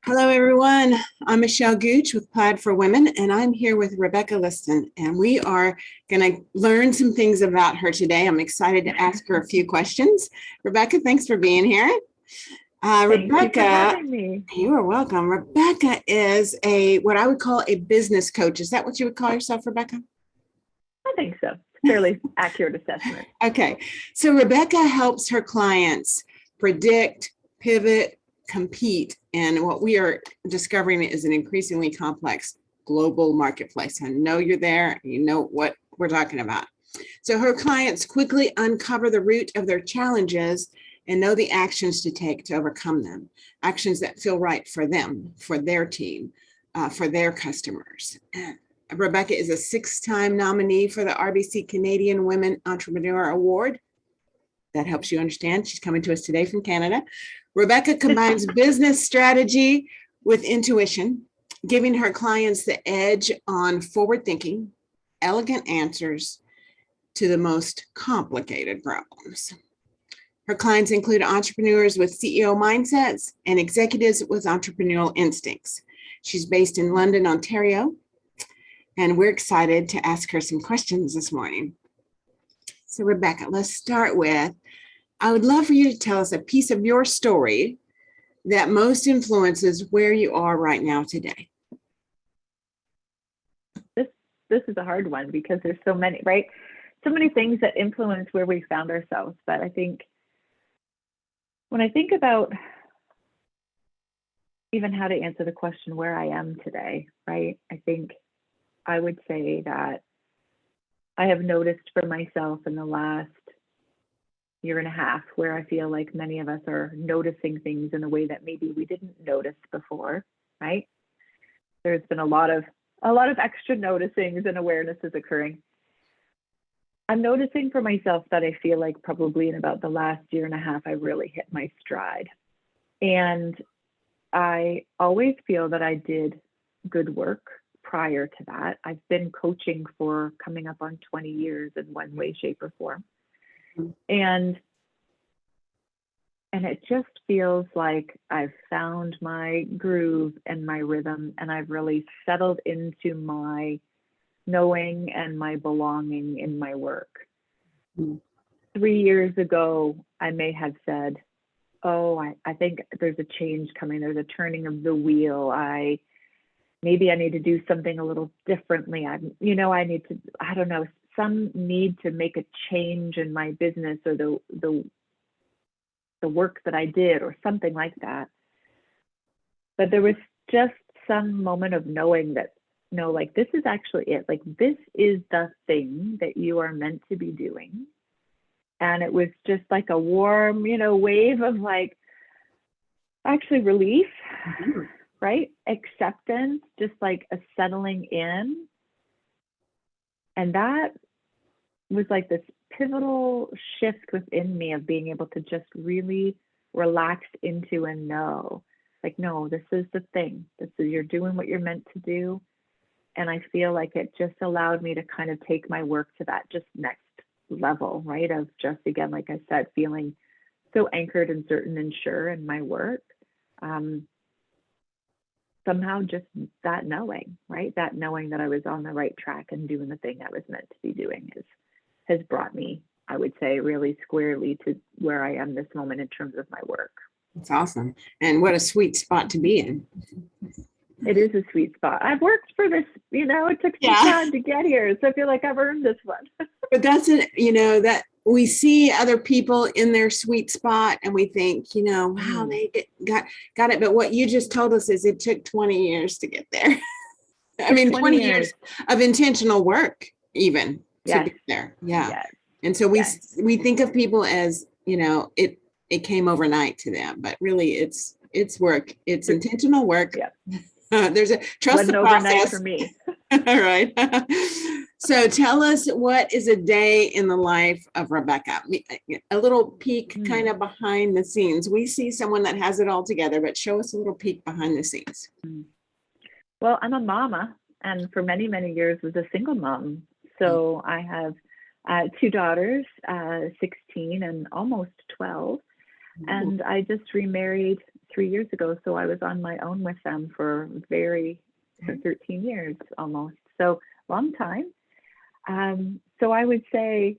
Hello, everyone. I'm Michelle Gooch with Plaid for Women, and I'm here with Rebecca Liston, and we are going to learn some things about her today. I'm excited to ask her a few questions. Rebecca, thanks for being here. Thank you for Rebecca, having me. you are welcome. Rebecca is what I would call a business coach. Is that what you would call yourself, Rebecca? I think so. Fairly accurate assessment. Okay. So Rebecca helps her clients predict, pivot, compete, and what we are discovering is an increasingly complex global marketplace. I know you're there, you know what we're talking about. So her clients quickly uncover the root of their challenges and know the actions to take to overcome them, actions that feel right for them, for their team, for their customers. Rebecca is a 6-time nominee for the RBC Canadian Women Entrepreneur Award. That helps you understand. She's coming to us today from Canada. Rebecca combines business strategy with intuition, giving her clients the edge on forward thinking, elegant answers to the most complicated problems. Her clients include entrepreneurs with CEO mindsets and executives with entrepreneurial instincts. She's based in London, Ontario, and we're excited to ask her some questions this morning. So Rebecca, let's start with, I would love for you to tell us a piece of your story that most influences where you are right now today. This is a hard one because there's so many, right? So many things that influence where we found ourselves. But I think when I think about even how to answer the question where I am today, right? I think I would say that I have noticed for myself in the last year and a half where I feel like many of us are noticing things in a way that maybe we didn't notice before, right? There's been a lot of extra noticings and awarenesses occurring. I'm noticing for myself that I feel like probably in about the last year and a half, I really hit my stride. And I always feel that I did good work prior to that. I've been coaching for coming up on 20 years in one way, shape, or form. And it just feels like I've found my groove and my rhythm, and I've really settled into my knowing and my belonging in my work. 3 years ago, I may have said, oh, I think there's a change coming. There's a turning of the wheel. Maybe I need to do something a little differently. I need to, I don't know, some need to make a change in my business or the work that I did or something like that. But there was just some moment of knowing that, no, like this is actually it. Like this is the thing that you are meant to be doing. And it was just like a warm, wave of like actually relief, right? Acceptance, just like a settling in. And that was like this pivotal shift within me of being able to just really relax into and know, like, no, this is the thing. You're doing what you're meant to do. And I feel like it just allowed me to kind of take my work to that just next level, right? Of just, again, like I said, feeling so anchored and certain and sure in my work. Somehow just that knowing, right? That knowing that I was on the right track and doing the thing I was meant to be doing has brought me, I would say, really squarely to where I am this moment in terms of my work. That's awesome. And what a sweet spot to be in. It is a sweet spot. I've worked for this, it took some time to get here. So I feel like I've earned this one. But that's it, that we see other people in their sweet spot and we think, wow, they got it. But what you just told us is it took 20 years to get there. I mean, 20 years of intentional work even to be there. Yeah. Yes. And so we think of people as, it came overnight to them, but really it's work. It's intentional work. Yeah. There's a trust the process for me. All right. So tell us, what is a day in the life of Rebecca? A little peek kind of behind the scenes. We see someone that has it all together, but show us a little peek behind the scenes. Well, I'm a mama, and for many, many years was a single mom. So I have 2 daughters, 16 and almost 12. And I just remarried 3 years ago. So I was on my own with them for 13 years almost. So long time. So I would say,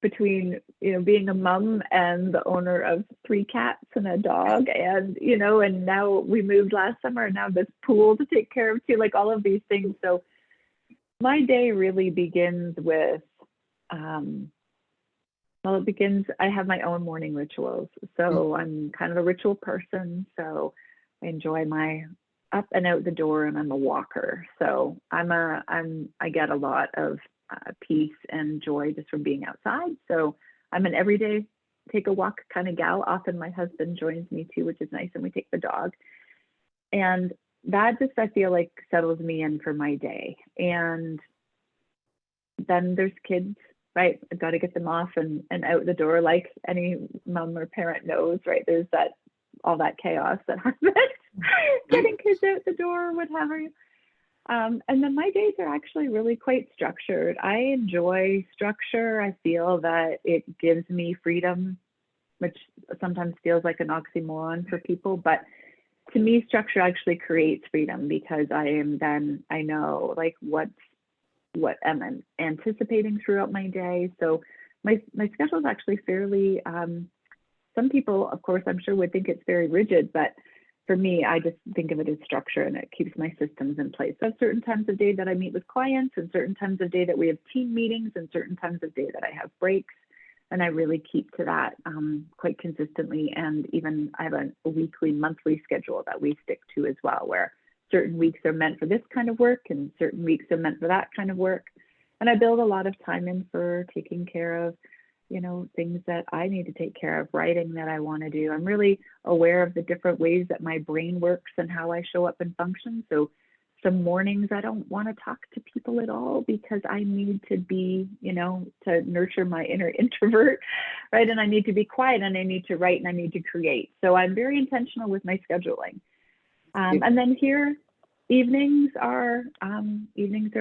between, being a mom and the owner of 3 cats and a dog, and, and now we moved last summer, and now this pool to take care of too, like all of these things. So my day really begins with, I have my own morning rituals. So I'm kind of a ritual person. So I enjoy my up and out the door, and I'm a walker. So I get a lot of peace and joy just from being outside. So I'm an everyday take a walk kind of gal. Often my husband joins me too, which is nice. And we take the dog. And that just, I feel like, settles me in for my day. And then there's kids, right? I've got to get them off and out the door, like any mom or parent knows, right? There's all that chaos that happens, getting kids out the door, whatever. And then my days are actually really quite structured. I enjoy structure. I feel that it gives me freedom, which sometimes feels like an oxymoron for people, but to me, structure actually creates freedom, because I know like what I'm anticipating throughout my day. So my schedule is actually fairly, some people, of course, I'm sure would think it's very rigid, but for me, I just think of it as structure, and it keeps my systems in place. So certain times of day that I meet with clients, and certain times of day that we have team meetings, and certain times of day that I have breaks. And I really keep to that quite consistently. And even I have a weekly, monthly schedule that we stick to as well, where certain weeks are meant for this kind of work and certain weeks are meant for that kind of work. And I build a lot of time in for taking care of, things that I need to take care of, writing that I want to do. I'm really aware of the different ways that my brain works and how I show up and function. So some mornings I don't want to talk to people at all, because I need to be, to nurture my inner introvert, right? And I need to be quiet, and I need to write, and I need to create. So I'm very intentional with my scheduling. And then here, evenings are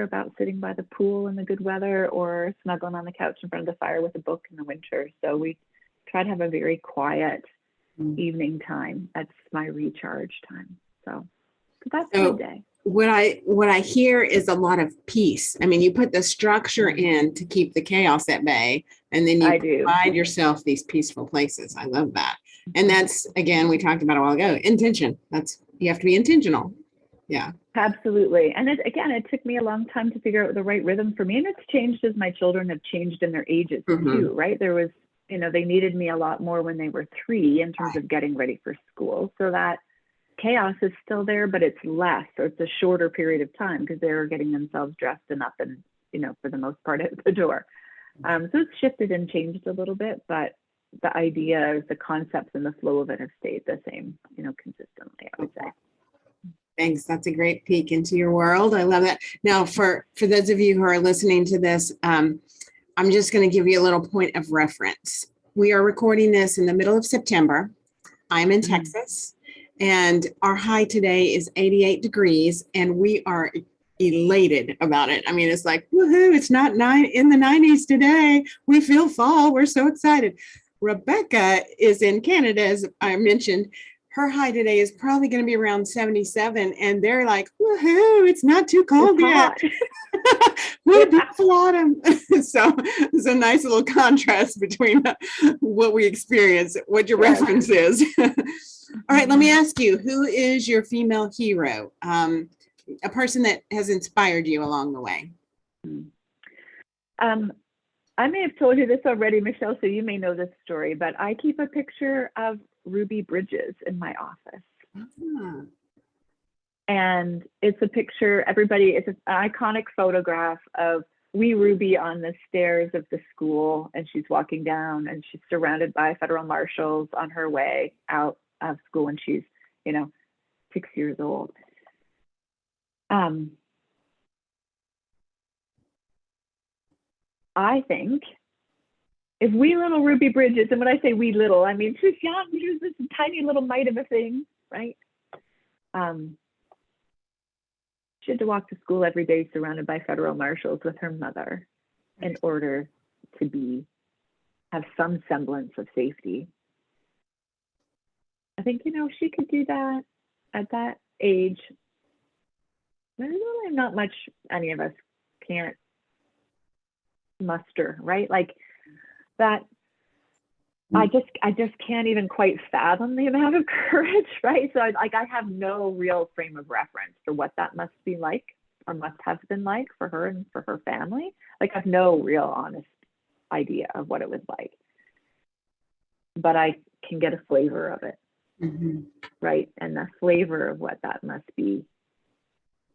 about sitting by the pool in the good weather, or snuggling on the couch in front of the fire with a book in the winter. So we try to have a very quiet evening time. That's my recharge time. So that's my day. What I hear is a lot of peace. I mean, you put the structure in to keep the chaos at bay, and then you provide yourself these peaceful places. I love that. And that's, again, we talked about a while ago, intention. You have to be intentional. Yeah. Absolutely. And it took me a long time to figure out the right rhythm for me. And it's changed as my children have changed in their ages too, right? There was, they needed me a lot more when they were 3 in terms of getting ready for school. So that chaos is still there, but it's less, or it's a shorter period of time, because they're getting themselves dressed and up and, for the most part, at the door. So it's shifted and changed a little bit, but the idea, the concepts and the flow of it have stayed the same, consistently, I would say. Thanks. That's a great peek into your world. I love that. Now, for those of you who are listening to this, I'm just going to give you a little point of reference. We are recording this in the middle of September. I'm in Texas, and our high today is 88 degrees, and we are elated about it. I mean, it's like, woohoo, it's not in the 90s today. We feel fall. We're so excited. Rebecca is in Canada, as I mentioned. Her high today is probably going to be around 77, and they're like, woohoo, it's not too cold yet. What a beautiful autumn. So it's a nice little contrast between what we experience, what your reference is. All right, let me ask you, who is your female hero? A person that has inspired you along the way? I may have told you this already, Michelle, so you may know this story, but I keep a picture of Ruby Bridges in my office. And it's a picture, it's an iconic photograph of wee Ruby on the stairs of the school, and she's walking down, and she's surrounded by federal marshals on her way out of school, and she's, 6 years old. I think if wee little Ruby Bridges, and when I say wee little, I mean she's young, she's this tiny little mite of a thing, right? She had to walk to school every day surrounded by federal marshals with her mother in order to have some semblance of safety. I think, you know, she could do that at that age. There's really not much any of us can't muster, right? Like that. I just can't even quite fathom the amount of courage, right? So I have no real frame of reference for what that must be like or must have been like for her and for her family. Like I have no real honest idea of what it was like, but I can get a flavor of it, right? And the flavor of what that must be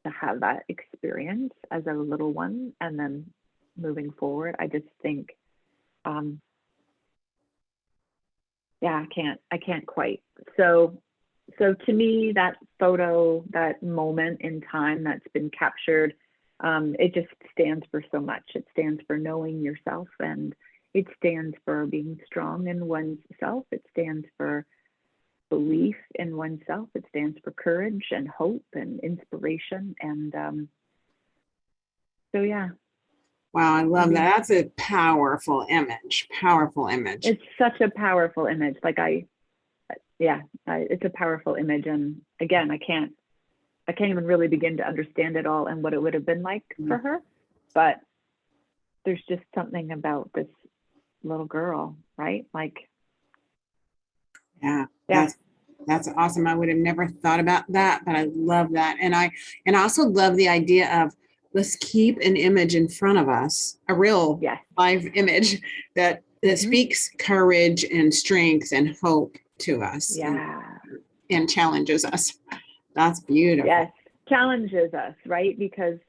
to have that experience as a little one, and then moving forward, I just think, yeah, I can't quite. So to me, that photo, that moment in time that's been captured, it just stands for so much. It stands for knowing yourself, and it stands for being strong in oneself. It stands for belief in oneself. It stands for courage and hope and inspiration. And so, yeah. Wow, I love that. That's a powerful image. Powerful image. It's such a powerful image. Like it's a powerful image. And again, I can't even really begin to understand it all and what it would have been like for her. But there's just something about this little girl, right? Like, yeah. That's awesome. I would have never thought about that, but I love that. And I also love the idea of, let's keep an image in front of us, a real live image that speaks courage and strength and hope to us, and challenges us. That's beautiful. Yes, challenges us, right? Because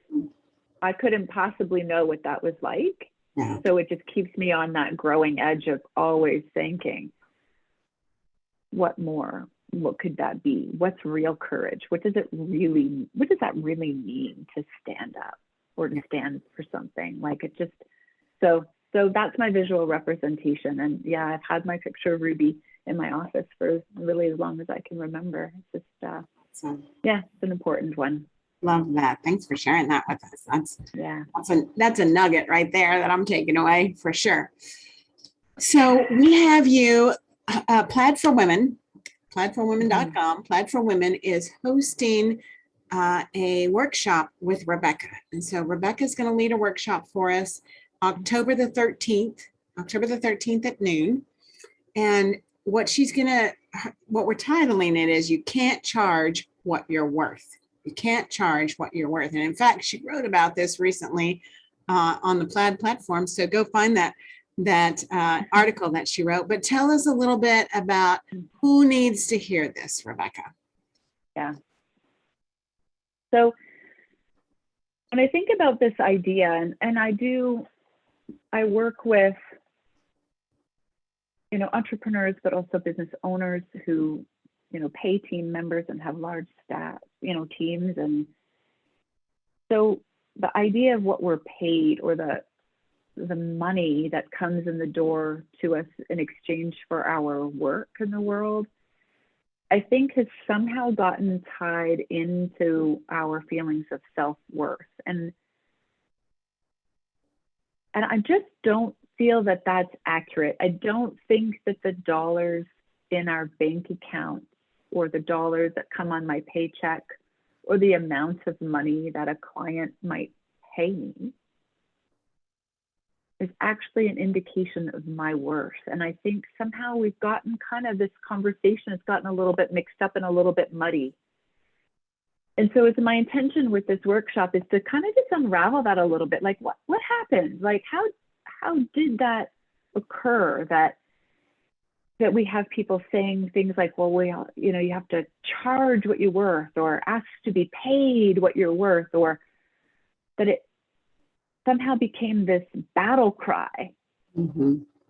I couldn't possibly know what that was like. Yeah. So it just keeps me on that growing edge of always thinking, what more? What could that be? What's real courage? What does that really mean to stand up or to stand for something? Like it just, so that's my visual representation. And yeah, I've had my picture of Ruby in my office for really as long as I can remember. It's just, it's an important one. Love that. Thanks for sharing that with us. That's a nugget right there that I'm taking away for sure. So we have you, Plaid for Women, plaidforwomen.com. Plaid for Women is hosting a workshop with Rebecca. And so Rebecca is going to lead a workshop for us October the 13th at noon. And what we're titling it is, you can't charge what you're worth. You can't charge what you're worth. And in fact, she wrote about this recently on the Plaid platform. So go find that article that she wrote. But tell us a little bit about who needs to hear this, Rebecca. Yeah. So when I think about this idea, and I work with, entrepreneurs, but also business owners who, pay team members and have large staff, teams. And so the idea of what we're paid, or the money that comes in the door to us in exchange for our work in the world, I think has somehow gotten tied into our feelings of self-worth. And I just don't feel that that's accurate. I don't think that the dollars in our bank account, or the dollars that come on my paycheck, or the amount of money that a client might pay me is actually an indication of my worth. And I think somehow we've gotten this conversation has gotten a little bit mixed up and a little bit muddy. And so it's my intention with this workshop is to kind of just unravel that a little bit. Like what happened? Like how did that occur that we have people saying things like, well, you have to charge what you're worth, or ask to be paid what you're worth, or that it somehow became this battle cry,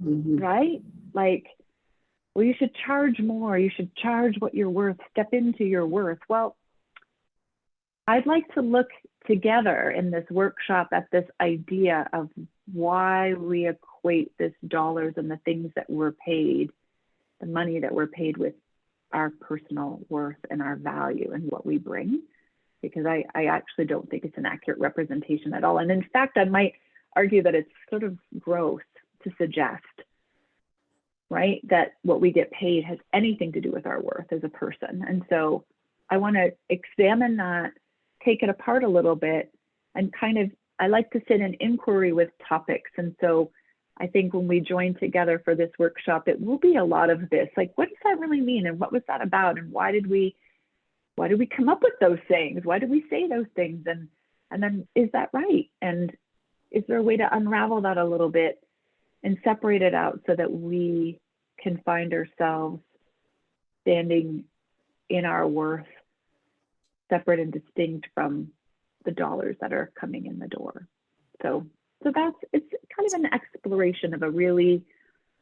right? Like, well, you should charge more. You should charge what you're worth. Step into your worth. Well, I'd like to look together in this workshop at this idea of why we equate this dollars and the things that we're paid, the money that we're paid, with our personal worth and our value and what we bring. Because I actually don't think it's an accurate representation at all. And in fact, I might argue that it's sort of gross to suggest right? That what we get paid has anything to do with our worth as a person. And so I want to examine that, take it apart a little bit, and kind of, I like to sit in inquiry with topics. And so I think when we join together for this workshop, it will be a lot of this, like, what does that really mean? And what was that about? And why did we come up with those things? Why did we say those things? And then, is that right? And is there a way to unravel that a little bit and separate it out so that we can find ourselves standing in our worth, separate and distinct from the dollars that are coming in the door? So it's kind of an exploration of a really,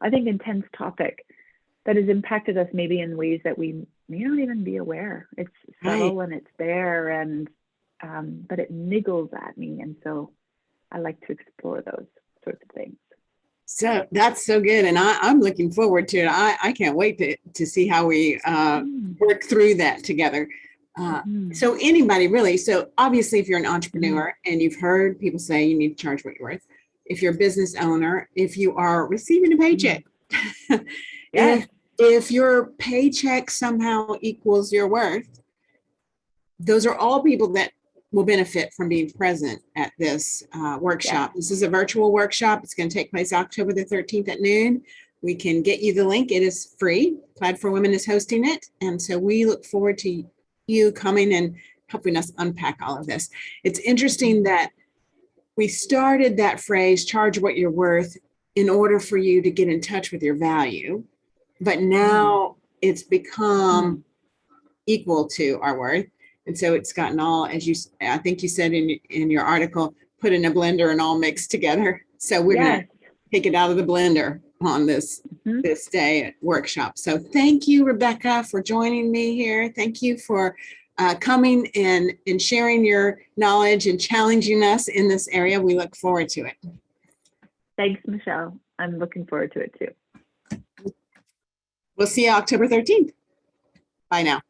I think, intense topic that has impacted us maybe in ways that we may not even be aware. It's subtle and it's there, and but it niggles at me. And so I like to explore those sorts of things. So that's so good. And I'm looking forward to it. I can't wait to see how we work through that together. So anybody really, so obviously if you're an entrepreneur and you've heard people say you need to charge what you're worth, if you're a business owner, if you are receiving a paycheck, if your paycheck somehow equals your worth, those are all people that will benefit from being present at this workshop. This is a virtual workshop. It's going to take place October the 13th at noon. We can get you the link. It is free. Plaid for Women is hosting it. And so we look forward to you coming and helping us unpack all of this. It's interesting that we started that phrase, charge what you're worth, in order for you to get in touch with your value. But now it's become equal to our worth. And so it's gotten all, as I think you said in your article, put in a blender and all mixed together. So we're going to take it out of the blender on this day at workshop. So thank you, Rebecca, for joining me here. Thank you for coming and sharing your knowledge and challenging us in this area. We look forward to it. Thanks, Michelle. I'm looking forward to it too. We'll see you October 13th. Bye now.